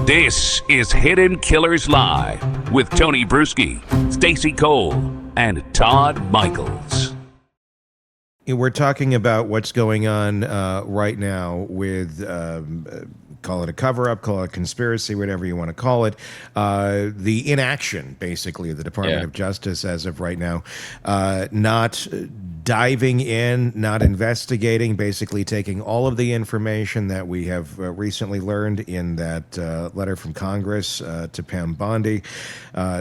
This is Hidden Killers Live with Tony Bruschi, Stacey Cole, and Todd Michaels. We're talking about what's going on right now with, call it a cover-up, call it a conspiracy, whatever you want to call it, the inaction, basically, of the Department of Justice as of right now, not diving in, not investigating, basically taking all of the information that we have recently learned in that letter from Congress to Pam Bondi,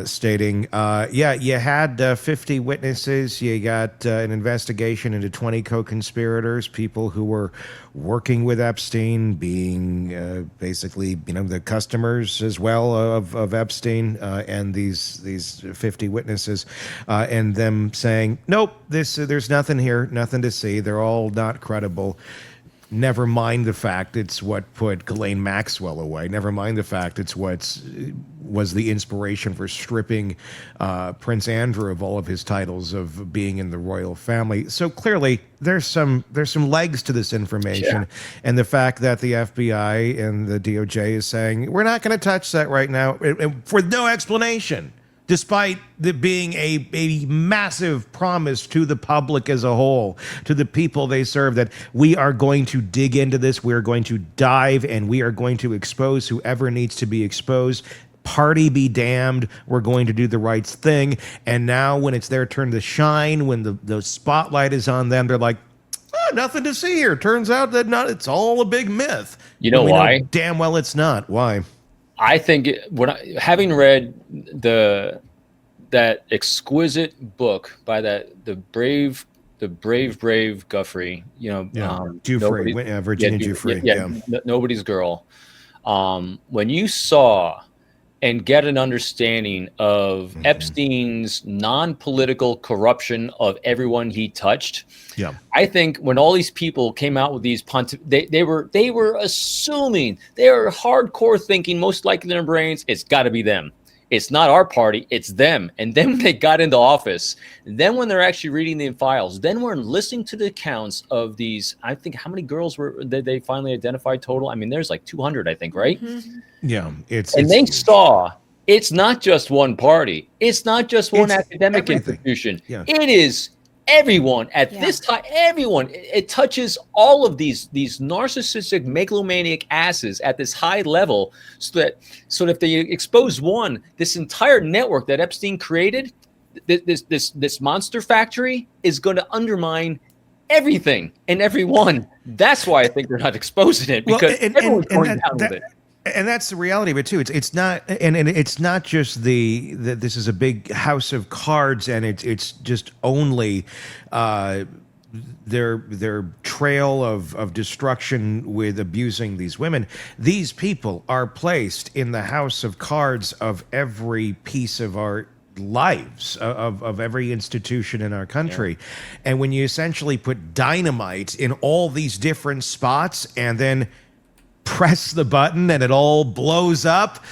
stating, you had 50 witnesses, you got an investigation into 20 co-conspirators, people who were working with Epstein, being basically, the customers as well of Epstein, and these 50 witnesses, and them saying, nope, there's nothing here, nothing to see. They're all not credible. Never mind the fact it's what put Ghislaine Maxwell away. Never mind the fact it's was the inspiration for stripping Prince Andrew of all of his titles of being in the royal family. So clearly, there's some legs to this information, and the fact that the FBI and the DOJ is saying we're not going to touch that right now for no explanation. Despite it being a massive promise to the public as a whole, to the people they serve, that we are going to dig into this, we are going to dive, and we are going to expose whoever needs to be exposed. Party be damned, we're going to do the right thing. And now when it's their turn to shine, when the spotlight is on them, they're like, nothing to see here. Turns out that it's all a big myth. You know why? Damn well it's not. Why? I think having read that exquisite book by the brave Guffrey, Giuffre, Virginia Giuffre, Nobody's Girl. When you saw and get an understanding of Epstein's non-political corruption of everyone he touched. Yeah, I think when all these people came out with these they were assuming, they were hardcore thinking, most likely in their brains, it's got to be them. It's not our party, it's them. And then when they got into office, then when they're actually reading the files, then we're listening to the accounts of these, I think, how many girls did they finally identify total? I mean, there's like 200, I think, right? Mm-hmm. Yeah. They saw it's not just one party. It's not just one academic institution. Yeah. It is everyone at this time, everyone. It touches all of these narcissistic megalomaniac asses at this high level, so that if they expose one, this entire network that Epstein created, this monster factory is going to undermine everything and everyone. That's why I think they're not exposing it, because everyone's going down with it. And that's the reality of it too. It's not, and it's not just that this is a big house of cards, and it's just only their trail of destruction with abusing these women. These people are placed in the house of cards of every piece of our lives, of every institution in our country. And when you essentially put dynamite in all these different spots and then press the button and it all blows up,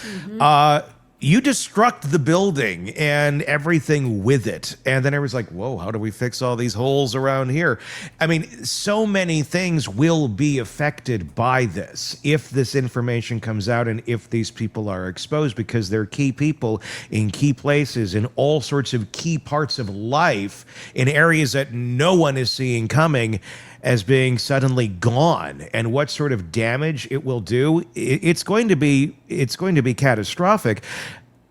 you destruct the building and everything with it. And then everyone's like, whoa, how do we fix all these holes around here? I mean, so many things will be affected by this if this information comes out and if these people are exposed, because they're key people in key places, in all sorts of key parts of life, in areas that no one is seeing coming, as being suddenly gone. And what sort of damage it will do, it's going to be catastrophic,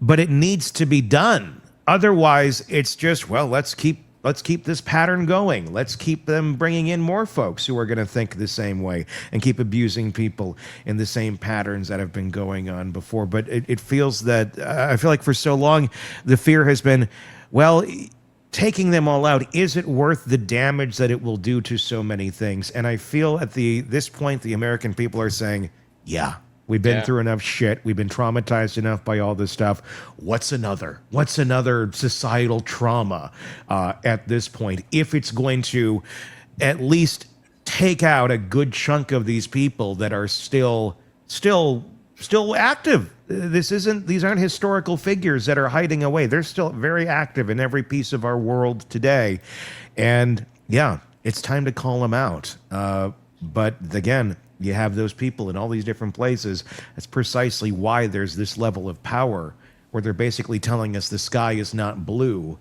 but it needs to be done. Otherwise, it's just, well, let's keep this pattern going. Let's keep them bringing in more folks who are going to think the same way and keep abusing people in the same patterns that have been going on before. But it feels that, I feel like for so long, the fear has been, well, taking them all out, is it worth the damage that it will do to so many things? And I feel at this point, the American people are saying, yeah, we've been through enough shit. We've been traumatized enough by all this stuff. What's another societal trauma at this point? If it's going to at least take out a good chunk of these people that are still active. These aren't historical figures that are hiding away. They're still very active in every piece of our world today. And yeah, it's time to call them out. But again, You have those people in all these different places. That's precisely why there's this level of power where they're basically telling us the sky is not blue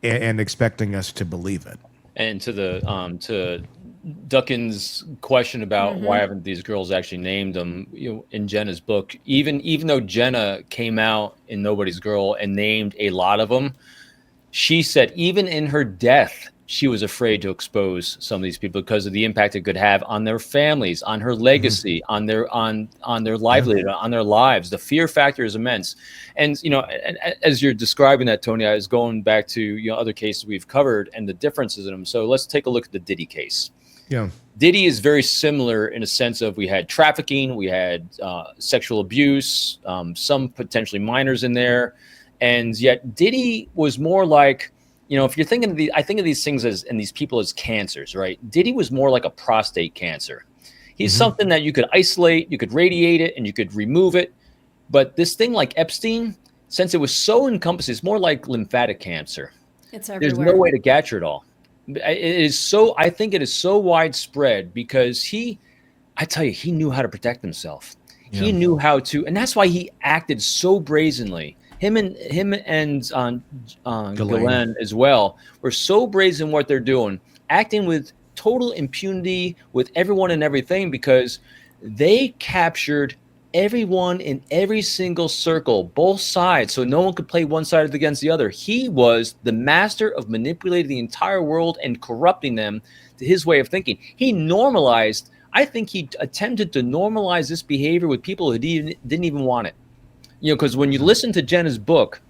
and expecting us to believe it. And to Duncan's question about why haven't these girls actually named them, in Jenna's book, even though Jenna came out in Nobody's Girl and named a lot of them, she said even in her death, she was afraid to expose some of these people because of the impact it could have on their families, on her legacy, on their livelihood, on their lives. The fear factor is immense. And as you're describing that, Tony, I was going back to other cases we've covered and the differences in them. So let's take a look at the Diddy case. Yeah. Diddy is very similar in a sense of we had trafficking, we had sexual abuse, some potentially minors in there, and yet Diddy was more like, if you're thinking of I think of these things and these people as cancers, right? Diddy was more like a prostate cancer. He's something that you could isolate, you could radiate it, and you could remove it. But this thing like Epstein, since it was so encompassing, it's more like lymphatic cancer. It's everywhere. There's no way to capture it all. I think it is so widespread because I tell you, he knew how to protect himself. Yeah. He knew how to, and that's why he acted so brazenly. Him and Ghislaine as well were so brazen what they're doing, acting with total impunity with everyone and everything because they captured everyone in every single circle, both sides, so no one could play one side against the other. He was the master of manipulating the entire world and corrupting them to his way of thinking. He normalized, I think he attempted to normalize this behavior with people who didn't even want it. Because when you listen to Jenna's book,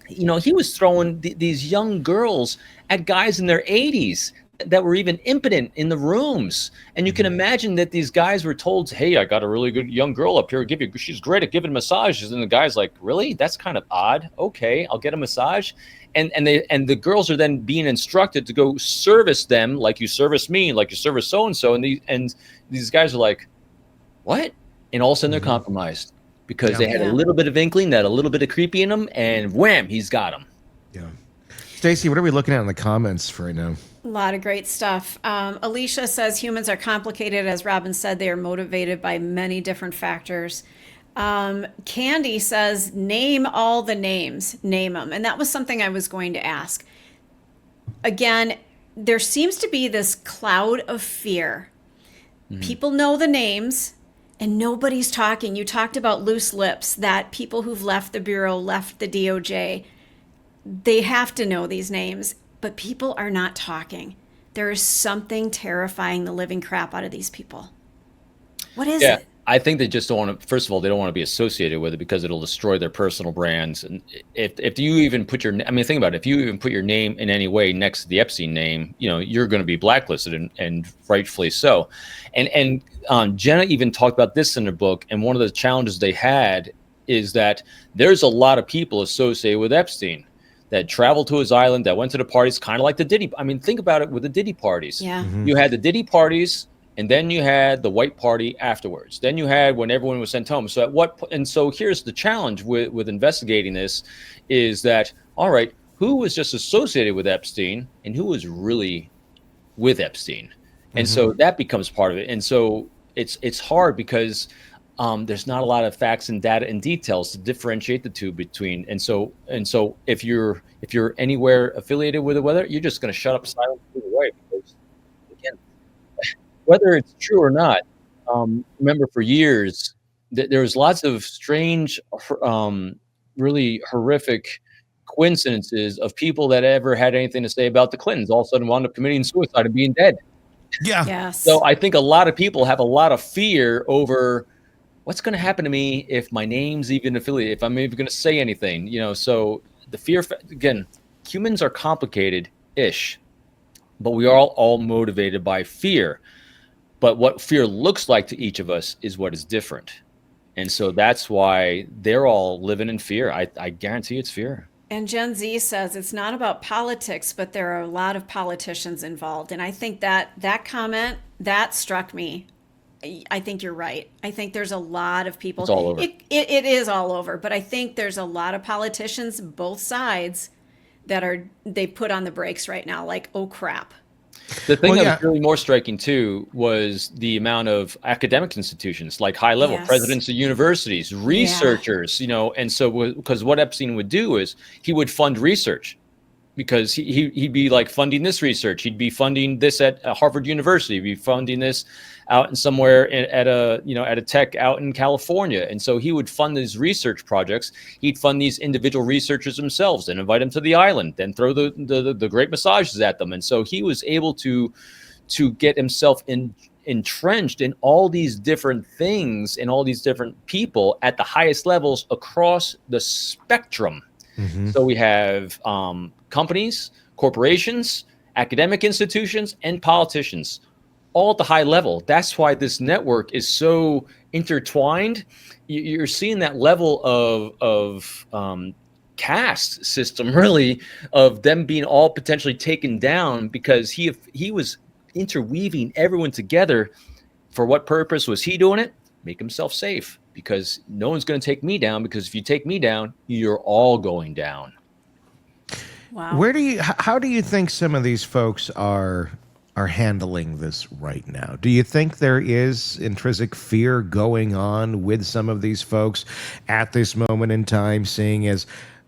he was throwing these young girls at guys in their 80s that were even impotent in the rooms. And you can imagine that these guys were told, hey, I got a really good young girl up here. She's great at giving massages. And the guy's like, really? That's kind of odd. Okay, I'll get a massage. And the girls are then being instructed to go service them like you service me, like you service so-and-so. And these guys are like, what? And all of a sudden they're compromised. Because they had a little bit of inkling, that a little bit of creepy in them, and wham, he's got them. Yeah. Stacey, what are we looking at in the comments for right now? A lot of great stuff. Alicia says humans are complicated. As Robin said, they are motivated by many different factors. Candy says, name all the names. Name them. And that was something I was going to ask. Again, there seems to be this cloud of fear. People know the names. And nobody's talking. You talked about loose lips, that people who've left the Bureau, left the DOJ, they have to know these names, but people are not talking. There is something terrifying the living crap out of these people. What is it? I think they just don't want to, first of all, they don't want to be associated with it because it'll destroy their personal brands. And if you even put think about it, if you even put your name in any way next to the Epstein name, you're going to be blacklisted and rightfully so. And Jenna even talked about this in her book. And one of the challenges they had is that there's a lot of people associated with Epstein that traveled to his island, that went to the parties, kind of like the Diddy. Think about it with the Diddy parties. Yeah. You had the Diddy parties, and then you had the white party afterwards. Then you had when everyone was sent home. So here's the challenge with investigating this is that, all right, who was just associated with Epstein and who was really with Epstein? And so that becomes part of it. And so it's hard because there's not a lot of facts and data and details to differentiate the two between. And so if you're anywhere affiliated with it, whether you're just going to shut up silent either way, because again, whether it's true or not, remember for years there was lots of strange, really horrific coincidences of people that ever had anything to say about the Clintons all of a sudden wound up committing suicide and being dead. Yeah. Yes. So I think a lot of people have a lot of fear over what's going to happen to me if my name's even affiliated, if I'm even going to say anything, so the fear, again, humans are complicated-ish, but we are all motivated by fear. But what fear looks like to each of us is what is different. And so that's why they're all living in fear. I guarantee it's fear. And Gen Z says it's not about politics, but there are a lot of politicians involved. And I think that comment, that struck me. I think you're right. I think there's a lot of people. It's all over. It is all over. But I think there's a lot of politicians, both sides, that they put on the brakes right now. Like, oh, crap. The thing Well, that yeah. was really more striking too was the amount of academic institutions, like high level Yes. presidents of universities, researchers, and so because what Epstein would do is he would fund research, because he'd be like funding this research, he'd be funding this at Harvard University, he'd be funding this out in somewhere at a tech out in California, and so he would fund these research projects. He'd fund these individual researchers themselves and invite them to the island, then throw the great massages at them, and so he was able to get himself entrenched in all these different things and all these different people at the highest levels across the spectrum. So we have companies, corporations, academic institutions, and politicians, all at the high level. That's why this network is so intertwined. You're seeing that level of caste system, really, of them being all potentially taken down, because he was interweaving everyone together. For what purpose was he doing it? Make himself safe, because no one's going to take me down, because if you take me down, you're all going down. Wow. How do you think some of these folks are handling this right now? Do you think there is intrinsic fear going on with some of these folks at this moment in time, seeing as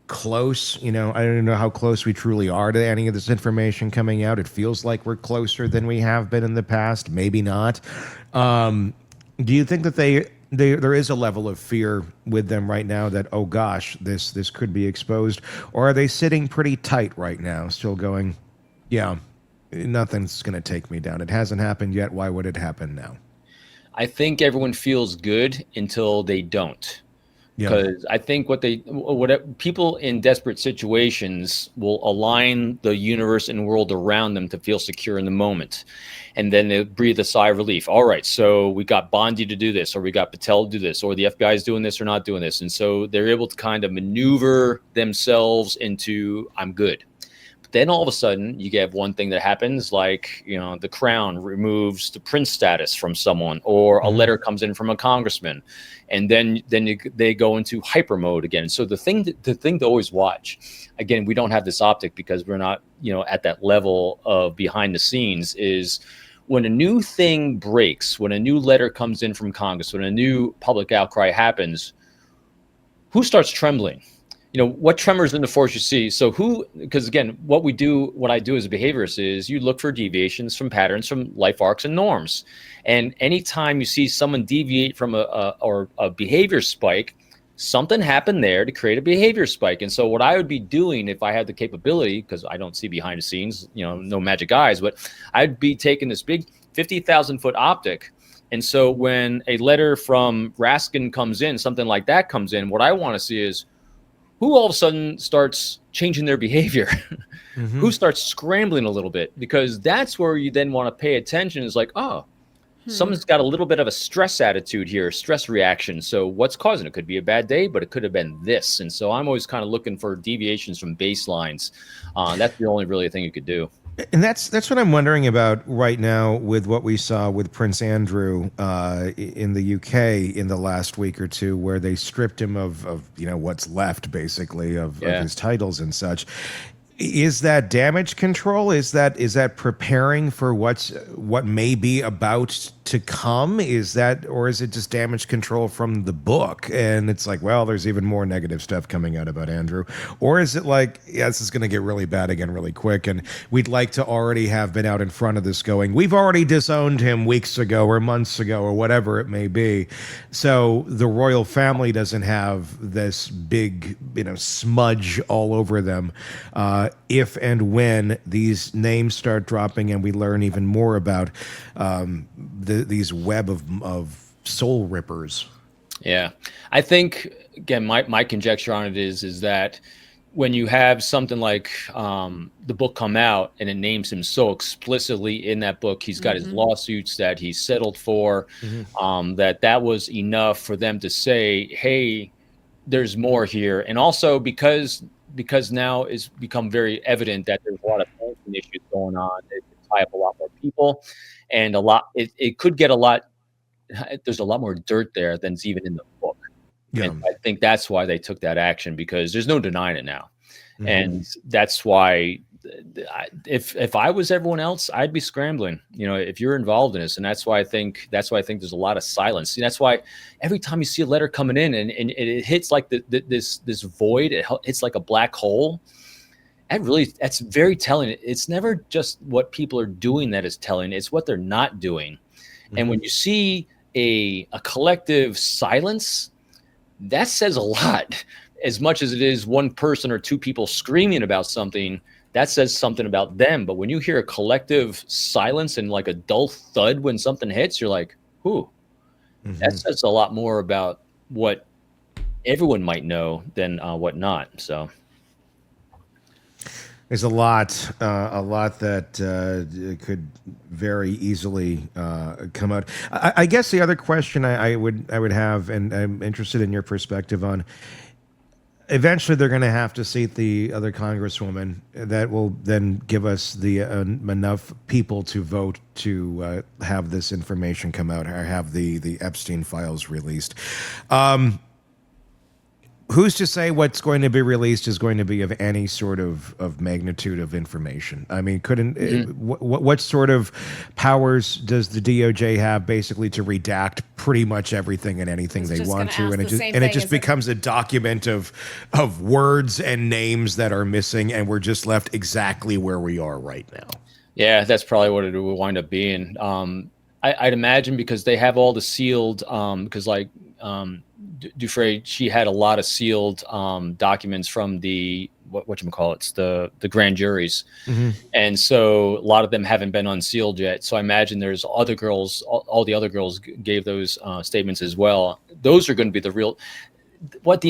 close, I don't know how close we truly are to any of this information coming out. It feels like we're closer than we have been in the past, maybe not. Do you think that there is a level of fear with them right now that, oh gosh, this could be exposed? Or are they sitting pretty tight right now, still going, yeah, nothing's going to take me down. It hasn't happened yet. Why would it happen now? I think everyone feels good until they don't. Because I think what people in desperate situations will align the universe and world around them to feel secure in the moment, and then they breathe a sigh of relief. All right, so we got Bondi to do this, or we got Patel to do this, or the FBI is doing this or not doing this, and so they're able to kind of maneuver themselves into I'm good. Then all of a sudden, you get one thing that happens, like, the Crown removes the prince status from someone, or a letter comes in from a congressman, and then they go into hyper mode again. So the thing to always watch, again, we don't have this optic because we're not, at that level of behind the scenes, is when a new thing breaks, when a new letter comes in from Congress, when a new public outcry happens, who starts trembling? What tremors in the force you see. So because again, what I do as a behaviorist is you look for deviations from patterns, from life arcs and norms. And anytime you see someone deviate from a behavior spike, something happened there to create a behavior spike. And so what I would be doing if I had the capability, because I don't see behind the scenes, no magic eyes, but I'd be taking this big 50,000 foot optic. And so when a letter from Raskin comes in, something like that comes in, what I want to see is, who all of a sudden starts changing their behavior? Who starts scrambling a little bit? Because that's where you then want to pay attention. Is like, someone's got a little bit of a stress attitude here, stress reaction. So what's causing it? Could be a bad day, but it could have been this. And so I'm always kind of looking for deviations from baselines. That's the only really thing you could do. And that's what I'm wondering about right now with what we saw with Prince Andrew in the UK in the last week or two, where they stripped him of what's left basically of his titles and such. Is that damage control? Is that preparing for what may be about to come? Or is it just damage control from the book? And it's like, well, there's even more negative stuff coming out about Andrew. Or is it like, yeah, this is going to get really bad again really quick, and we'd like to already have been out in front of this going, we've already disowned him weeks ago or months ago or whatever it may be. So the royal family doesn't have this big, smudge all over them. If and when these names start dropping and we learn even more about these web of soul rippers. Yeah. I think, again, my conjecture on it is that when you have something like the book come out and it names him so explicitly in that book, he's got his lawsuits that he's settled for, that was enough for them to say, hey, there's more here. And also because now it's become very evident that there's a lot of pension issues going on, it could tie up a lot more people, and it could get a lot. There's a lot more dirt there than's even in the book. Yeah. And I think that's why they took that action, because there's no denying it now. And that's why if I was everyone else, I'd be scrambling. If you're involved in this, and that's why I think there's a lot of silence. And that's why every time you see a letter coming in and it hits like this void, it's like a black hole. That's very telling. It's never just what people are doing that is telling; it's what they're not doing. Mm-hmm. And when you see a collective silence, that says a lot. As much as it is one person or two people screaming about something, that says something about them. But when you hear a collective silence and like a dull thud when something hits, you're like, "Ooh," that says a lot more about what everyone might know than what not. So there's a lot that could very easily come out. I guess the other question I would have, and I'm interested in your perspective on. Eventually, they're going to have to seat the other congresswoman that will then give us the enough people to vote to have this information come out or have the Epstein files released. Who's to say what's going to be released is going to be of any sort of magnitude of information? I mean, what sort of powers does the DOJ have basically to redact pretty much everything and anything they want to, and it just becomes a document of words and names that are missing, and we're just left exactly where we are right now. Yeah, that's probably what it will wind up being. I'd imagine because they have all the sealed, because Dufresne, she had a lot of sealed documents from the the grand juries, and so a lot of them haven't been unsealed yet. So I imagine there's other girls, all the other girls gave those statements as well. Those are going to be the real. What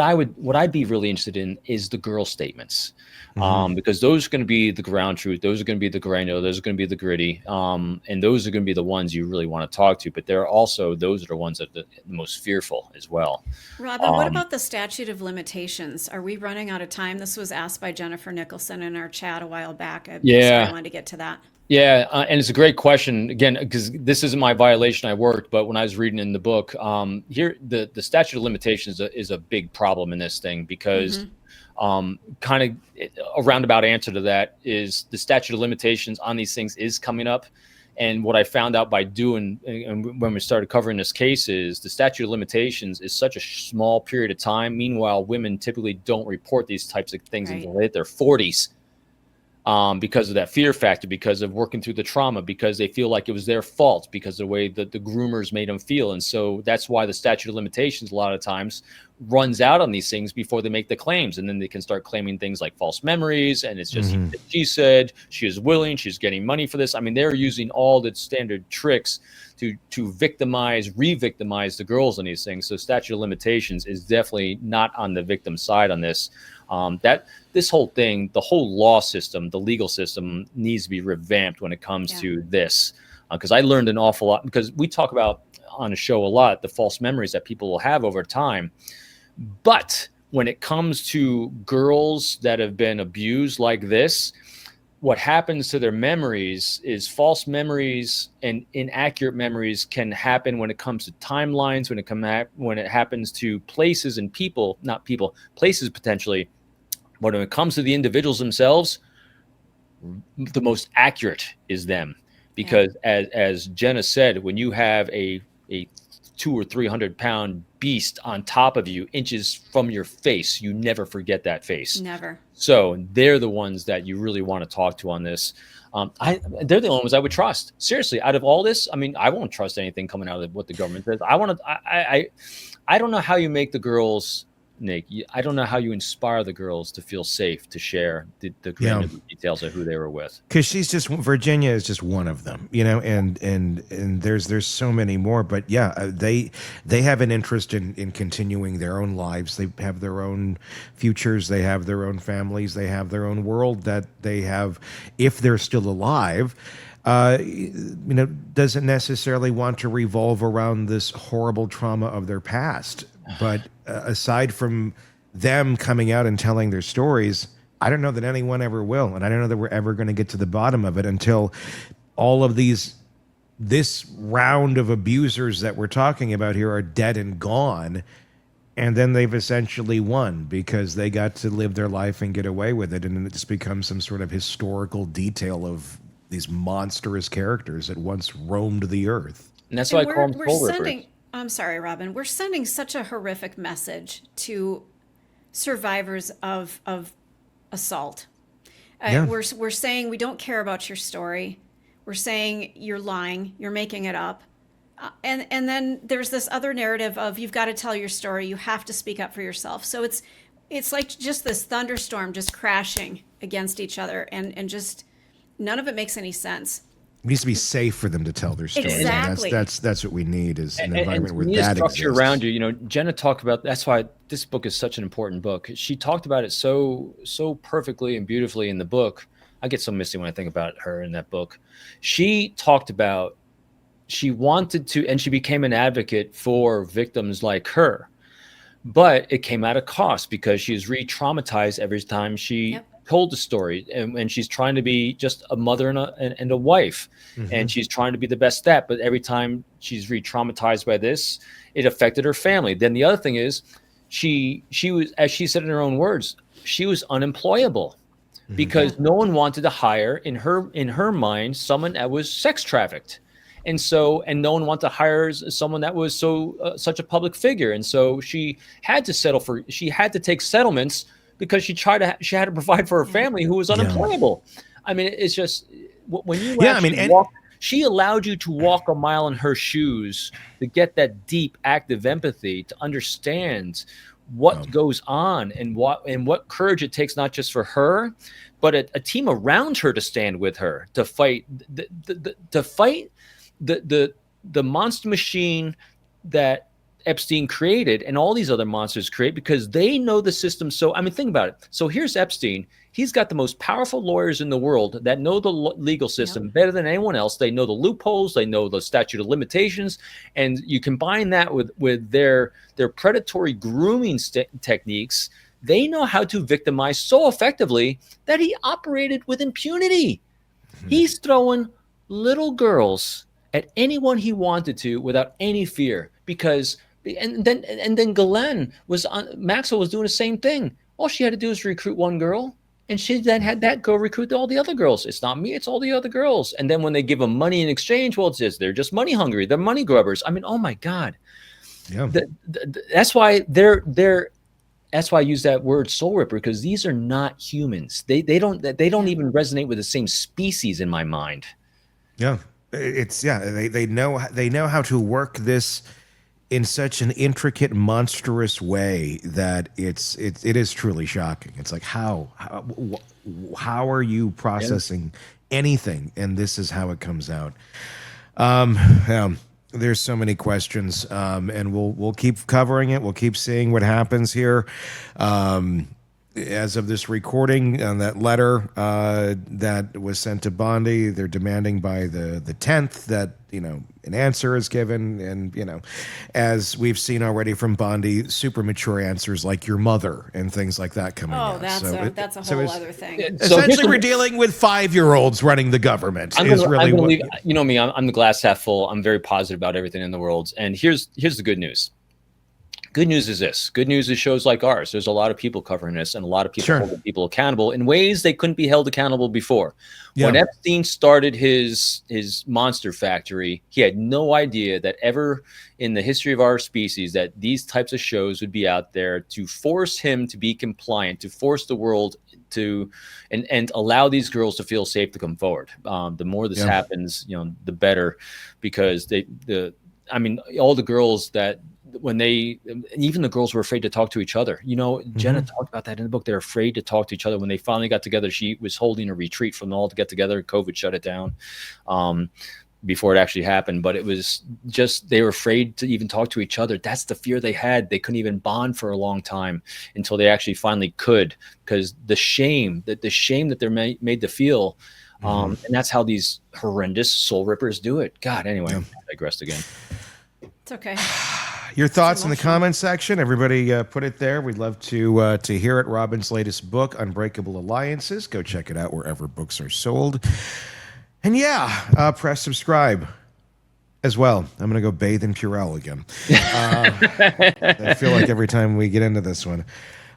I'd be really interested in is the girl statements. Because those are going to be the ground truth. Those are going to be the granular. Those are going to be the gritty. And those are going to be the ones you really want to talk to. But those are the ones that are the most fearful as well. Robin, what about the statute of limitations? Are we running out of time? This was asked by Jennifer Nicholson in our chat a while back. I wanted to get to that. Yeah, and it's a great question, again, because this isn't my violation. I worked, but when I was reading in the book, here the statute of limitations is a big problem in this thing because kind of a roundabout answer to that is the statute of limitations on these things is coming up. And what I found out by doing, and when we started covering this case, is the statute of limitations is such a small period of time. Meanwhile, women typically don't report these types of things until they hit their 40s. Because of that fear factor, because of working through the trauma, because they feel like it was their fault, because of the way that the groomers made them feel. And so that's why the statute of limitations a lot of times runs out on these things before they make the claims. And then they can start claiming things like false memories. And it's just, she said, she is willing, she's getting money for this. I mean, they're using all the standard tricks to re-victimize the girls on these things. So statute of limitations is definitely not on the victim side on this. This whole thing, the whole law system, the legal system needs to be revamped when it comes to this. Because I learned an awful lot, because we talk about on the show a lot, the false memories that people will have over time. But when it comes to girls that have been abused like this, what happens to their memories is false memories and inaccurate memories can happen when it comes to timelines, when it happens to places and people, not people, places potentially. But when it comes to the individuals themselves, the most accurate is them. Because as Jenna said, when you have a 200 or 300 pound beast on top of you, inches from your face, you never forget that face. Never. So they're the ones that you really want to talk to on this. They're the only ones I would trust. Seriously, out of all this, I mean, I won't trust anything coming out of what the government says. I don't know how you make the girls, Nick, I don't know how you inspire the girls to feel safe to share the details of who they were with. Because Virginia is just one of them, and there's so many more. But they have an interest in continuing their own lives. They have their own futures. They have their own families. They have their own world that they have, if they're still alive. Doesn't necessarily want to revolve around this horrible trauma of their past. But aside from them coming out and telling their stories, I don't know that anyone ever will. And I don't know that we're ever going to get to the bottom of it until all of this round of abusers that we're talking about here are dead and gone. And then they've essentially won because they got to live their life and get away with it. And then it just becomes some sort of historical detail of these monstrous characters that once roamed the earth. And that's why I call them we're soul sending. rippers. I'm sorry, Robin. We're sending such a horrific message to survivors of assault. Yeah. We're saying we don't care about your story. We're saying you're lying. You're making it up. And then there's this other narrative of you've got to tell your story. You have to speak up for yourself. So it's like just this thunderstorm just crashing against each other, and just none of it makes any sense. It needs to be safe for them to tell their story. Exactly. That's what we need is an environment where we need a that structure exists. around you. You know, Jenna talked about, that's why this book is such an important book. She talked about it so perfectly and beautifully in the book. I get so misty when I think about her in that book. She talked about, she wanted to, and she became an advocate for victims like her, but it came at a cost because she was re-traumatized every time she told the story, and she's trying to be just a mother and a wife, and she's trying to be the best step, but every time she's re-traumatized by this, it affected her family. Then the other thing is she was, as she said in her own words, she was unemployable because no one wanted to hire, in her mind, someone that was sex trafficked. And no one wanted to hire someone that was such a public figure. And so she had to take settlements because she had to provide for her family who was unemployable. I mean, it's just, when you she allowed you to walk a mile in her shoes to get that deep, active empathy, to understand what goes on and what courage it takes, not just for her, but a team around her to stand with her, to fight the monster machine that Epstein created and all these other monsters create, because they know the system. So, I mean, think about it. So here's Epstein. He's got the most powerful lawyers in the world that know the legal system better than anyone else. They know the loopholes. They know the statute of limitations. And you combine that with their predatory grooming techniques. They know how to victimize so effectively that he operated with impunity. He's throwing little girls at anyone he wanted to without any fear, because and then Ghislaine Maxwell was doing the same thing. All she had to do was recruit one girl, and she then had that girl recruit all the other girls. It's not me, it's all the other girls. And then when they give them money in exchange, well, they're just money hungry. They're money grubbers. I mean, oh my God. Yeah. That's why that's why I use that word soul ripper, because these are not humans. They don't even resonate with the same species in my mind. Yeah. They know how to work this in such an intricate, monstrous way that it is truly shocking. It's like, how are you processing anything? And this is how it comes out. There's so many questions, and we'll keep covering it. We'll keep seeing what happens here. As of this recording, on that letter that was sent to Bondi, they're demanding by the 10th that an answer is given, and as we've seen already from Bondi, super mature answers like your mother and things like that coming out. That's a whole other thing. Essentially, we're dealing with 5-year-olds running the government. I'm the glass half full. I'm very positive about everything in the world, and here's the good news. Good news is this. Good news is shows like ours. There's a lot of people covering this, and a lot of people holding people accountable in ways they couldn't be held accountable before. Yeah. When Epstein started his monster factory, he had no idea that ever in the history of our species that these types of shows would be out there to force him to be compliant, to force the world to and allow these girls to feel safe to come forward. The more this happens, the better, because all the girls that, even the girls were afraid to talk to each other. Jenna talked about that in the book. They're afraid to talk to each other. When they finally got together, she was holding a retreat from them all to get together. COVID shut it down before it actually happened. But it was just, they were afraid to even talk to each other. That's the fear they had. They couldn't even bond for a long time until they actually finally could, because the shame that they're made to feel. And that's how these horrendous soul rippers do it. God, anyway, I digressed again. It's okay. Your thoughts in the comments section. Everybody put it there. We'd love to hear it. Robin's latest book, Unbreakable Alliances. Go check it out wherever books are sold. And press subscribe. as well. I'm going to go bathe in Purell again. I feel like every time we get into this one.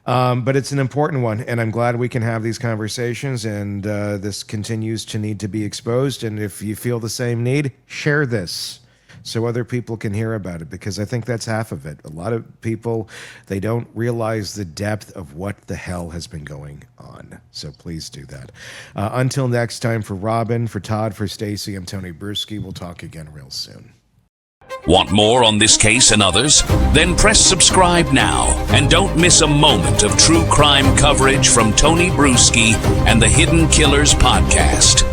But it's an important one, and I'm glad we can have these conversations, and this continues to need to be exposed. And if you feel the same need, share this so other people can hear about it, because I think that's half of it. A lot of people, they don't realize the depth of what the hell has been going on. So please do that. Until next time, for Robin, for Todd, for Stacy, I'm Tony Bruschi. We'll talk again real soon. Want more on this case and others? Then press subscribe now and don't miss a moment of true crime coverage from Tony Bruschi and the Hidden Killers podcast.